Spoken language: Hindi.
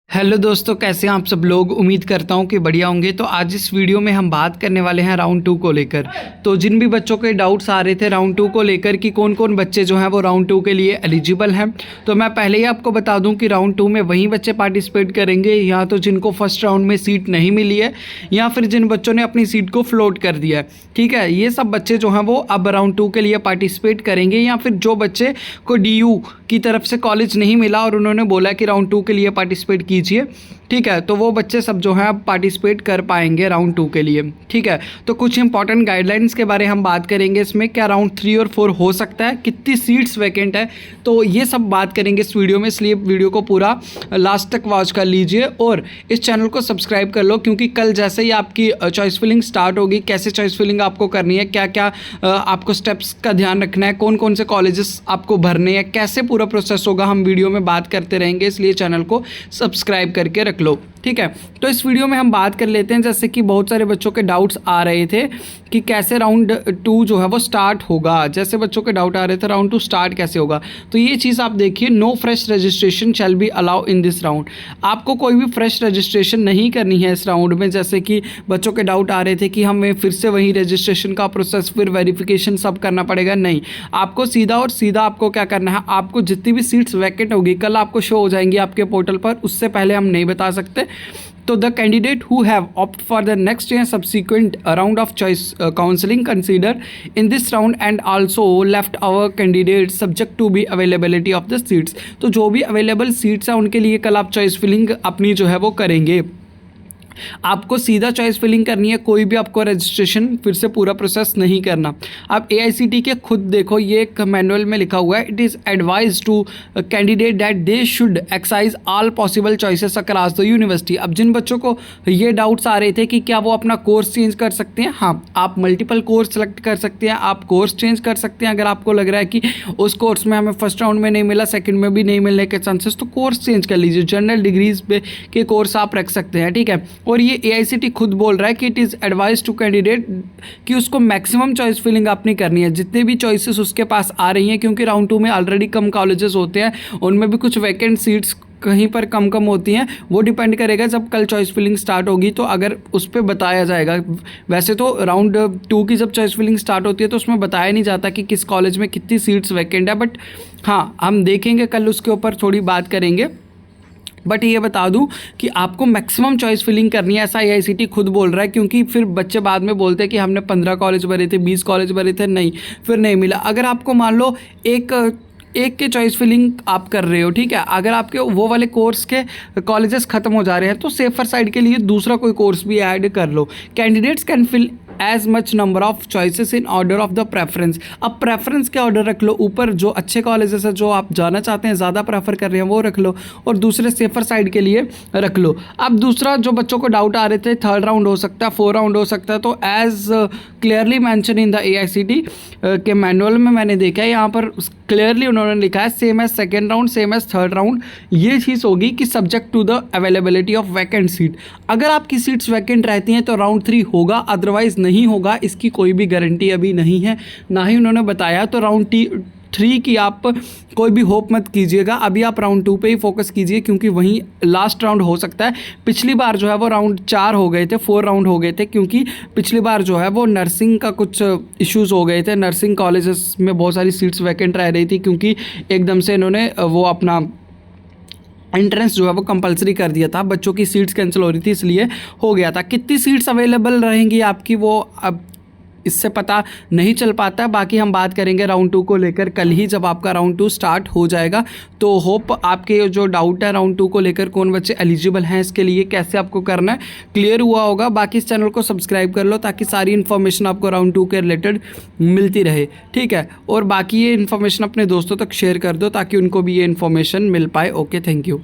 हेलो दोस्तों, कैसे हैं आप सब लोग। उम्मीद करता हूं कि बढ़िया होंगे। तो आज इस वीडियो में हम बात करने वाले हैं राउंड 2 को लेकर। तो जिन भी बच्चों के डाउट्स आ रहे थे राउंड 2 को लेकर कि कौन कौन बच्चे जो हैं वो राउंड 2 के लिए एलिजिबल हैं, तो मैं पहले ही आपको बता दूं कि राउंड 2 में वही बच्चे पार्टिसिपेट करेंगे या तो जिनको फर्स्ट राउंड में सीट नहीं मिली है या फिर जिन बच्चों ने अपनी सीट को फ्लोट कर दिया है। ठीक है, ये सब बच्चे जो हैं वो अब राउंड 2 के लिए पार्टिसिपेट करेंगे, या फिर जो बच्चे को DU की तरफ से कॉलेज नहीं मिला और उन्होंने बोला कि राउंड 2 के लिए पार्टिसिपेट कीजिए, ठीक है, तो वो बच्चे सब जो हैं अब पार्टिसिपेट कर पाएंगे राउंड 2 के लिए। ठीक है, तो कुछ इंपॉर्टेंट गाइडलाइंस के बारे हम बात करेंगे इसमें। क्या राउंड 3 और 4 हो सकता है, कितनी सीट्स वैकेंट है, तो ये सब बात करेंगे इस वीडियो में। इसलिए वीडियो को पूरा लास्ट तक वॉच कर लीजिए और इस चैनल को सब्सक्राइब कर लो, क्योंकि कल जैसे ही आपकी चॉइस फिलिंग स्टार्ट होगी, कैसे चॉइस फिलिंग आपको करनी है, क्या क्या आपको स्टेप्स का ध्यान रखना है, कौन कौन से कॉलेजेस आपको भरने हैं, कैसे पूरा प्रोसेस होगा, हम वीडियो में बात करते रहेंगे। इसलिए चैनल को सब्सक्राइब करके रख लो। ठीक है, तो इस वीडियो में हम बात कर लेते हैं, जैसे कि बहुत सारे बच्चों के डाउट्स आ रहे थे कि कैसे राउंड 2 जो है वो स्टार्ट होगा। जैसे बच्चों के डाउट आ रहे थे राउंड 2 स्टार्ट कैसे होगा, तो ये चीज़ आप देखिए, no fresh registration shall be allow in this round. आपको कोई भी फ्रेश रजिस्ट्रेशन नहीं करनी है इस राउंड में। जैसे कि बच्चों के डाउट आ रहे थे कि हमें फिर से वही रजिस्ट्रेशन का प्रोसेस, फिर वेरिफिकेशन सब करना पड़ेगा। नहीं, आपको सीधा और सीधा आपको क्या करना है, आपको जितनी भी सीट्स वैकेंट होगी कल आपको शो हो जाएंगी आपके पोर्टल पर, उससे पहले हम नहीं बता सकते। तो the candidate who have opted for the next and subsequent round of choice counseling consider in this round and also left our candidates subject to be availability of the seats। तो जो भी अवेलेबल सीट्स हैं उनके लिए कल आप चॉइस फिलिंग अपनी जो है वो करेंगे। आपको सीधा चॉइस फिलिंग करनी है, कोई भी आपको रजिस्ट्रेशन फिर से पूरा प्रोसेस नहीं करना। आप AICTE के खुद देखो, ये एक मैनुअल में लिखा हुआ है, it is advise to candidate that they should exercise all possible choices across the university. अब जिन बच्चों को ये डाउट्स आ रहे थे कि क्या वो अपना कोर्स चेंज कर सकते हैं, हाँ, आप मल्टीपल कोर्स सेलेक्ट कर सकते हैं, आप कोर्स चेंज कर सकते हैं। अगर आपको लग रहा है कि उस कोर्स में हमें फर्स्ट राउंड में नहीं मिला, सेकेंड में भी नहीं मिलने के चांसेस, तो कोर्स चेंज कर लीजिए। जनरल डिग्रीज पे के कोर्स आप रख सकते हैं। ठीक है, और ये AICTE खुद बोल रहा है कि it is advise to candidate कि उसको मैक्सिमम चॉइस फिलिंग अपनी करनी है, जितने भी चॉइसेस उसके पास आ रही हैं, क्योंकि राउंड 2 में ऑलरेडी कम कॉलेजेस होते हैं, उनमें भी कुछ वैकेंट सीट्स कहीं पर कम होती हैं। वो डिपेंड करेगा जब कल चॉइस फिलिंग स्टार्ट होगी, तो अगर उस पर बताया जाएगा। वैसे तो राउंड 2 की जब चॉइस फिलिंग स्टार्ट होती है तो उसमें बताया नहीं जाता कि किस कॉलेज में कितनी सीट्स वैकेंट है, बट हाँ, हम देखेंगे कल, उसके ऊपर थोड़ी बात करेंगे। बट ये बता दूं कि आपको मैक्सिमम चॉइस फिलिंग करनी है, ऐसा AICTE खुद बोल रहा है, क्योंकि फिर बच्चे बाद में बोलते हैं कि हमने 15 कॉलेज भरे थे, 20 कॉलेज भरे थे, नहीं, फिर नहीं मिला। अगर आपको मान लो एक के चॉइस फिलिंग आप कर रहे हो, ठीक है, अगर आपके वो वाले कोर्स के कॉलेजेस ख़त्म हो जा रहे हैं तो सेफर साइड के लिए दूसरा कोई कोर्स भी ऐड कर लो। Candidates can fill as much number of choices in order of the preference. अब प्रेफरेंस के ऑर्डर रख लो, ऊपर जो अच्छे कॉलेजेस है, जो आप जाना चाहते हैं, ज़्यादा प्रेफर कर रहे हैं, वो रख लो, और दूसरे सेफर साइड के लिए रख लो। अब दूसरा जो बच्चों को डाउट आ रहे थे, 3rd राउंड हो सकता है, 4th राउंड हो सकता है, तो as clearly mention in the AICTE के मैनुअल में मैंने देखा है, यहाँ पर क्लियरली उन्होंने लिखा है same as 2nd round, same as 3rd round. ये चीज़ होगी कि subject to the availability of vacant seat. अगर आपकी सीट्स वैकेंट रहती हैं तो राउंड 3 होगा, अदरवाइज नहीं होगा। इसकी कोई भी गारंटी अभी नहीं है, ना ही उन्होंने बताया। तो राउंड 3 की आप कोई भी होप मत कीजिएगा, अभी आप राउंड 2 पे ही फोकस कीजिए, क्योंकि वहीं लास्ट राउंड हो सकता है। पिछली बार जो है वो राउंड 4 हो गए थे, 4 राउंड हो गए थे, क्योंकि पिछली बार जो है वो नर्सिंग का कुछ इश्यूज़ हो गए थे। नर्सिंग कॉलेजेस में बहुत सारी सीट्स वैकेंट रह रही थी, क्योंकि एकदम से इन्होंने वो अपना एंट्रेंस जो है वो कंपलसरी कर दिया था, बच्चों की सीट्स कैंसिल हो रही थी, इसलिए हो गया था। कितनी सीट्स अवेलेबल रहेंगी आपकी, वो अब इससे पता नहीं चल पाता है। बाकी हम बात करेंगे राउंड 2 को लेकर कल ही, जब आपका राउंड 2 स्टार्ट हो जाएगा। तो होप आपके जो डाउट है राउंड 2 को लेकर, कौन बच्चे एलिजिबल हैं इसके लिए, कैसे आपको करना है, क्लियर हुआ होगा। बाकी इस चैनल को सब्सक्राइब कर लो ताकि सारी इन्फॉर्मेशन आपको राउंड 2 के रिलेटेड मिलती रहे। ठीक है, और बाकी ये इन्फॉर्मेशन अपने दोस्तों तक शेयर कर दो ताकि उनको भी ये इन्फॉर्मेशन मिल पाए। Okay, thank you.